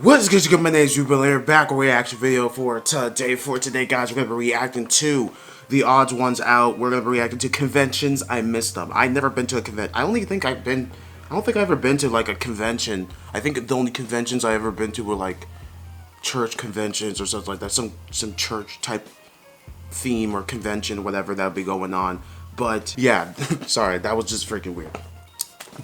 What is good, my name is Ruben here, back with a reaction video for today. Guys, we're going to be reacting to TheOdd1sOut. We're going to be reacting to conventions. I missed them. I've never been to a convention. I don't think I've ever been to, like, a convention. I think the only conventions I've ever been to were, like, church conventions or something like that. Some church-type theme or convention, whatever that would be going on. But, yeah, sorry, that was just freaking weird.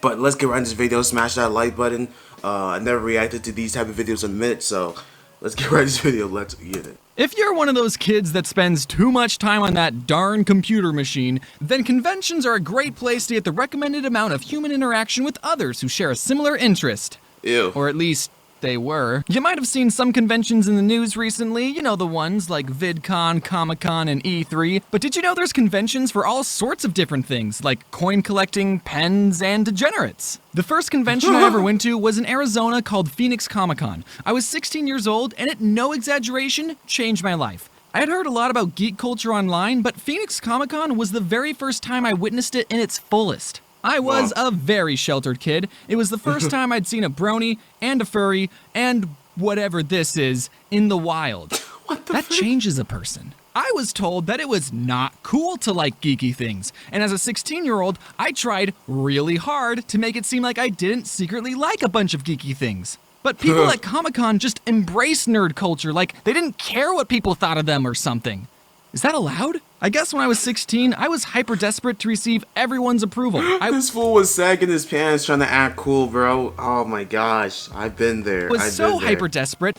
But let's get right into this video. Smash that like button. I never reacted to these type of videos in a minute, so let's get right into this video. Let's get it. If you're one of those kids that spends too much time on that darn computer machine, then conventions are a great place to get the recommended amount of human interaction with others who share a similar interest. Ew. Or at least they were. You might have seen some conventions in the news recently, you know, the ones like VidCon, Comic-Con, and E3, but did you know there's conventions for all sorts of different things, like coin collecting, pens, and degenerates? The first convention I ever went to was in Arizona called Phoenix Comic-Con. I was 16 years old, and it, no exaggeration, changed my life. I had heard a lot about geek culture online, but Phoenix Comic-Con was the very first time I witnessed it in its fullest. I was a very sheltered kid. It was the first time I'd seen a brony and a furry and whatever this is in the wild. That changes a person. I was told that it was not cool to like geeky things, and as a 16-year-old, I tried really hard to make it seem like I didn't secretly like a bunch of geeky things. But people at Comic-Con just embrace nerd culture like they didn't care what people thought of them or something. Is that allowed? I guess when I was 16, I was hyper desperate to receive everyone's approval. This fool was sagging his pants trying to act cool, bro. Oh my gosh, I've been there. I was so hyper desperate.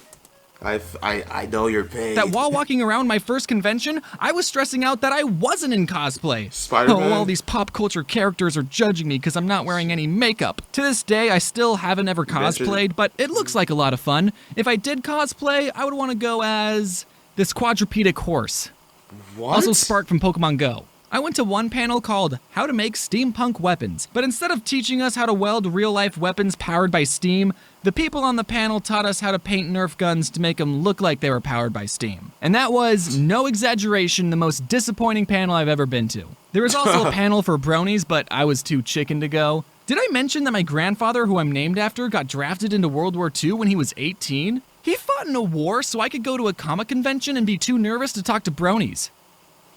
I know your pain. That while walking around my first convention, I was stressing out that I wasn't in cosplay. Spider-Man? Oh, all these pop culture characters are judging me because I'm not wearing any makeup. To this day, I still haven't ever cosplayed, but it looks like a lot of fun. If I did cosplay, I would want to go as this quadrupedic horse. What? Also Spark from Pokemon Go. I went to one panel called How to Make Steampunk Weapons, but instead of teaching us how to weld real-life weapons powered by steam, the people on the panel taught us how to paint Nerf guns to make them look like they were powered by steam. And that was, no exaggeration, the most disappointing panel I've ever been to. There was also a panel for bronies, but I was too chicken to go. Did I mention that my grandfather, who I'm named after, got drafted into World War II when he was 18? He fought in a war so I could go to a comic convention and be too nervous to talk to bronies.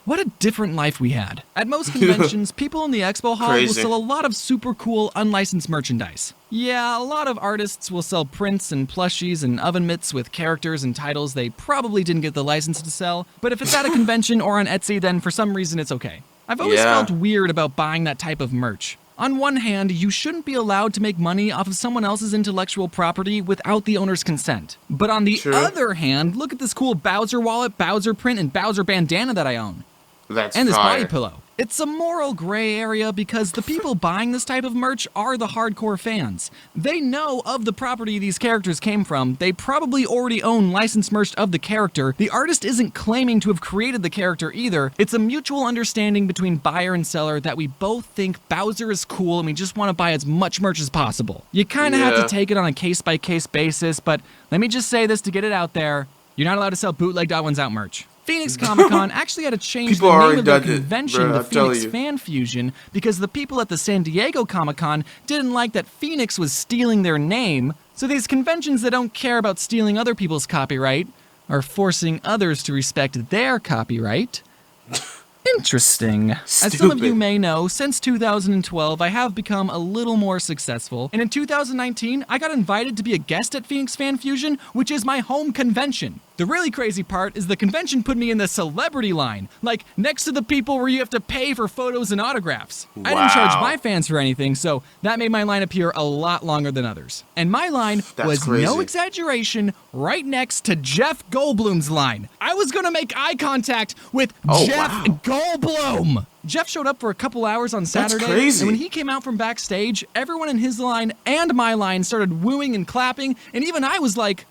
What a different life we had. At most conventions, people in the expo hall will sell a lot of super cool unlicensed merchandise. Yeah, a lot of artists will sell prints and plushies and oven mitts with characters and titles they probably didn't get the license to sell, but if it's at a convention or on Etsy, then for some reason it's okay. I've always felt weird about buying that type of merch. On one hand, you shouldn't be allowed to make money off of someone else's intellectual property without the owner's consent. But on the other hand, look at this cool Bowser wallet, Bowser print, and Bowser bandana that I own. And this body pillow. It's a moral gray area because the people buying this type of merch are the hardcore fans. They know of the property these characters came from. They probably already own licensed merch of the character. The artist isn't claiming to have created the character either. It's a mutual understanding between buyer and seller that we both think Bowser is cool and we just want to buy as much merch as possible. You kind of have to take it on a case-by-case basis, but let me just say this to get it out there. You're not allowed to sell bootleg TheOdd1sOut merch. Phoenix Comic-Con actually had to change the name of their convention to Phoenix Fan Fusion because the people at the San Diego Comic-Con didn't like that Phoenix was stealing their name, so these conventions that don't care about stealing other people's copyright are forcing others to respect their copyright. Interesting. As some of you may know, since 2012, I have become a little more successful, and in 2019, I got invited to be a guest at Phoenix Fan Fusion, which is my home convention. The really crazy part is the convention put me in the celebrity line, like next to the people where you have to pay for photos and autographs. Wow. I didn't charge my fans for anything, so that made my line appear a lot longer than others. And my line was, no exaggeration, right next to Jeff Goldblum's line. I was gonna make eye contact with Jeff Goldblum! Jeff showed up for a couple hours on Saturday, and when he came out from backstage, everyone in his line and my line started wooing and clapping, and even I was like,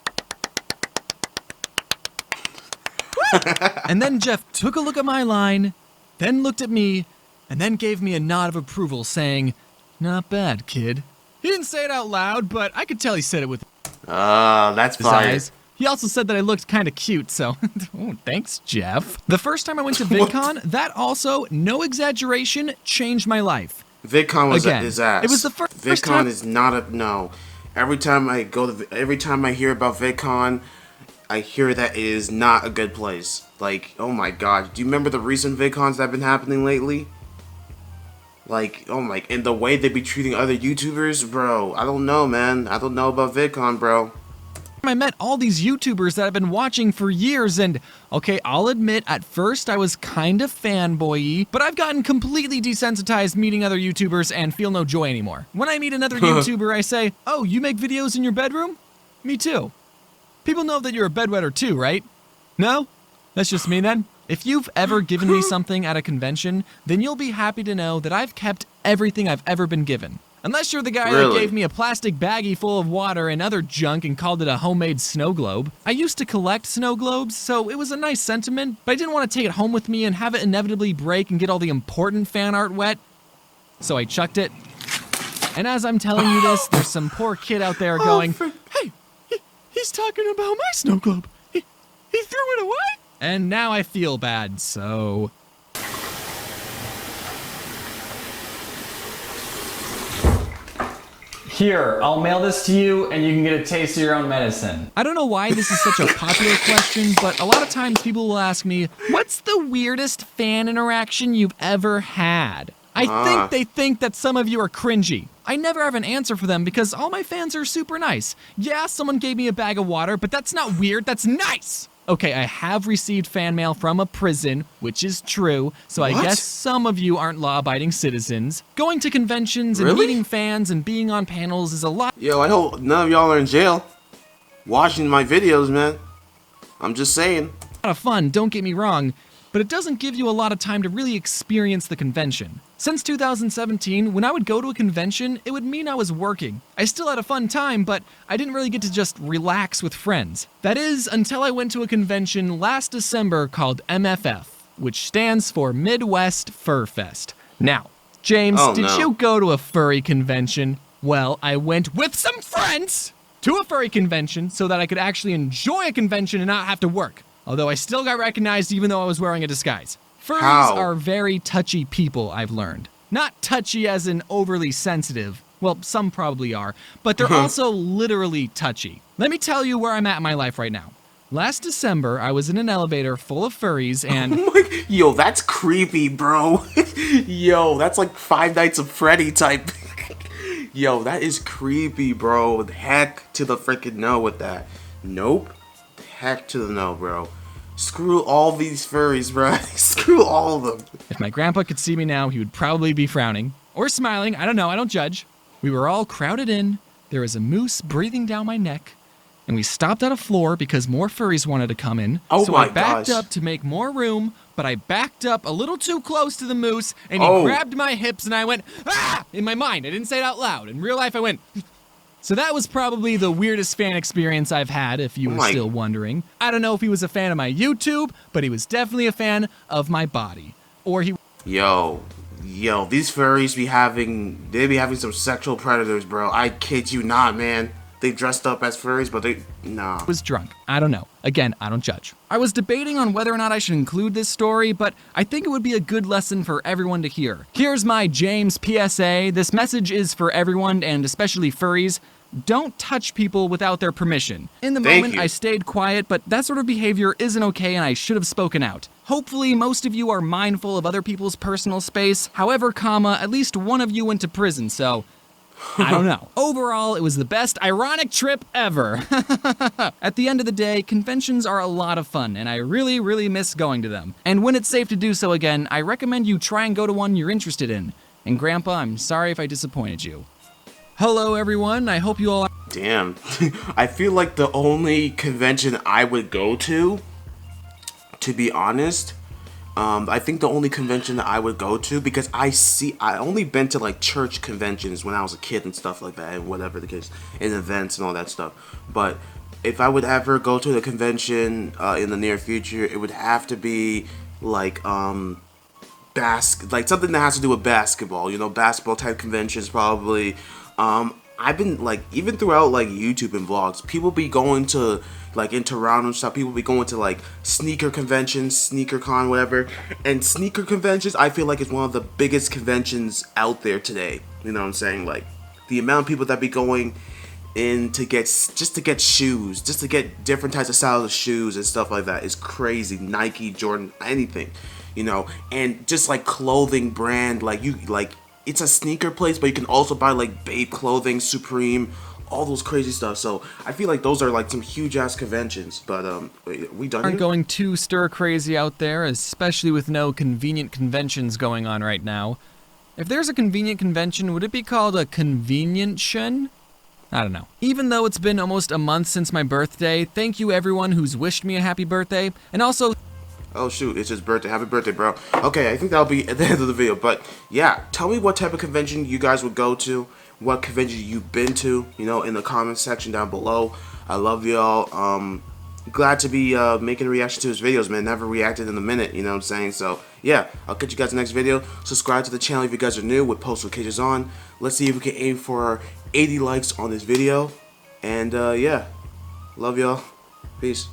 and then Jeff took a look at my line, then looked at me, and then gave me a nod of approval, saying, "Not bad, kid." He didn't say it out loud, but I could tell he said it with that's his eyes. He also said that I looked kind of cute, so oh, thanks, Jeff. The first time I went to VidCon, that also, no exaggeration, changed my life. VidCon was Again, his ass. It was the first VidCon time. is not a no. Every time I every time I hear about VidCon, I hear that it is not a good place. Like, oh my god, do you remember the recent VidCons that have been happening lately? Like, oh my, and the way they be treating other YouTubers, bro. I don't know, man. I don't know about VidCon, bro. I met all these YouTubers that I've been watching for years, and okay, I'll admit, at first I was kind of fanboy-y, but I've gotten completely desensitized meeting other YouTubers and feel no joy anymore. When I meet another YouTuber, I say, oh, you make videos in your bedroom? Me too. People know that you're a bedwetter too, right? No? That's just me then? If you've ever given me something at a convention, then you'll be happy to know that I've kept everything I've ever been given. Unless you're the guy that gave me a plastic baggie full of water and other junk and called it a homemade snow globe. I used to collect snow globes, so it was a nice sentiment, but I didn't want to take it home with me and have it inevitably break and get all the important fan art wet. So I chucked it. And as I'm telling you this, there's some poor kid out there going, hey, he's talking about my snow globe. He threw it away? And now I feel bad, so... Here, I'll mail this to you and you can get a taste of your own medicine. I don't know why this is such a popular question, but a lot of times people will ask me, what's the weirdest fan interaction you've ever had? I think they think that some of you are cringy. I never have an answer for them because all my fans are super nice. Yeah, someone gave me a bag of water, but that's not weird, that's nice! Okay, I have received fan mail from a prison, which is true, so I guess some of you aren't law-abiding citizens. Going to conventions and meeting fans and being on panels is a lot. Yo, I hope none of y'all are in jail watching my videos, man. I'm just saying. A lot of fun, don't get me wrong, but it doesn't give you a lot of time to really experience the convention. Since 2017, when I would go to a convention, it would mean I was working. I still had a fun time, but I didn't really get to just relax with friends. That is, until I went to a convention last December called MFF, which stands for Midwest Fur Fest. Now, James, did you go to a furry convention? Well, I went with some friends to a furry convention so that I could actually enjoy a convention and not have to work. Although I still got recognized even though I was wearing a disguise. Furries are very touchy people, I've learned. Not touchy as in overly sensitive. Well, some probably are, but they're also literally touchy. Let me tell you where I'm at in my life right now. Last December, I was in an elevator full of furries and... Yo, that's creepy, bro. Yo, that's like Five Nights at Freddy type. Yo, that is creepy, bro. Heck to the freaking no with that. Nope. Heck to the no, bro. Screw all these furries, bro. Screw all of them. If my grandpa could see me now, he would probably be frowning. Or smiling, I don't know, I don't judge. We were all crowded in, there was a moose breathing down my neck, and we stopped at a floor because more furries wanted to come in. So I backed up to make more room, but I backed up a little too close to the moose, and he grabbed my hips, and I went, ah! In my mind, I didn't say it out loud. In real life, I went... So that was probably the weirdest fan experience I've had, if you were still wondering. I don't know if he was a fan of my YouTube, but he was definitely a fan of my body. Or he... Yo, these furries they be having some sexual predators, bro. I kid you not, man. They dressed up as furries, but nah. Was drunk. I don't know. Again, I don't judge. I was debating on whether or not I should include this story, but I think it would be a good lesson for everyone to hear. Here's my James PSA. This message is for everyone, and especially furries. Don't touch people without their permission. In the moment, I stayed quiet, but that sort of behavior isn't okay and I should have spoken out. Hopefully, most of you are mindful of other people's personal space. However, at least one of you went to prison, so... I don't know. Overall, it was the best ironic trip ever. At the end of the day, conventions are a lot of fun, and I really, really miss going to them. And when it's safe to do so again, I recommend you try and go to one you're interested in. And Grandpa, I'm sorry if I disappointed you. Hello, everyone. I hope you all... Damn. I feel like the only convention I would go to be honest... I think the only convention that I would go to, because I only been to like church conventions when I was a kid and stuff like that, and whatever the case, and events and all that stuff. But if I would ever go to the convention in the near future, it would have to be like something that has to do with basketball. You know, basketball type conventions probably. I've been like, even throughout like YouTube and vlogs, people be going to like in Toronto and stuff, people be going to like sneaker conventions, sneaker con, whatever. And sneaker conventions, I feel like it's one of the biggest conventions out there today. You know what I'm saying? Like the amount of people that be going, in to get shoes, just to get different types of styles of shoes and stuff like that is crazy. Nike, Jordan, anything, you know, and just like clothing brand, like it's a sneaker place, but you can also buy like Babe clothing, Supreme, all those crazy stuff. So I feel like those are like some huge ass conventions. But we done Aren't here? going too stir crazy out there, especially with no convenient conventions going on right now. If there's a convenient convention, would it be called a convention? I don't know. Even though it's been almost a month since my birthday, thank you everyone who's wished me a happy birthday, and also Oh shoot, it's his birthday. Happy birthday, bro. Okay, I think that'll be at the end of the video. But yeah, tell me what type of convention you guys would go to, what convention you've been to, you know, in the comments section down below. I love y'all. Glad to be making a reaction to his videos, man. Never reacted in a minute, you know what I'm saying? So yeah, I'll catch you guys in the next video. Subscribe to the channel if you guys are new with post notifications on. Let's see if we can aim for 80 likes on this video. And yeah, love y'all. Peace.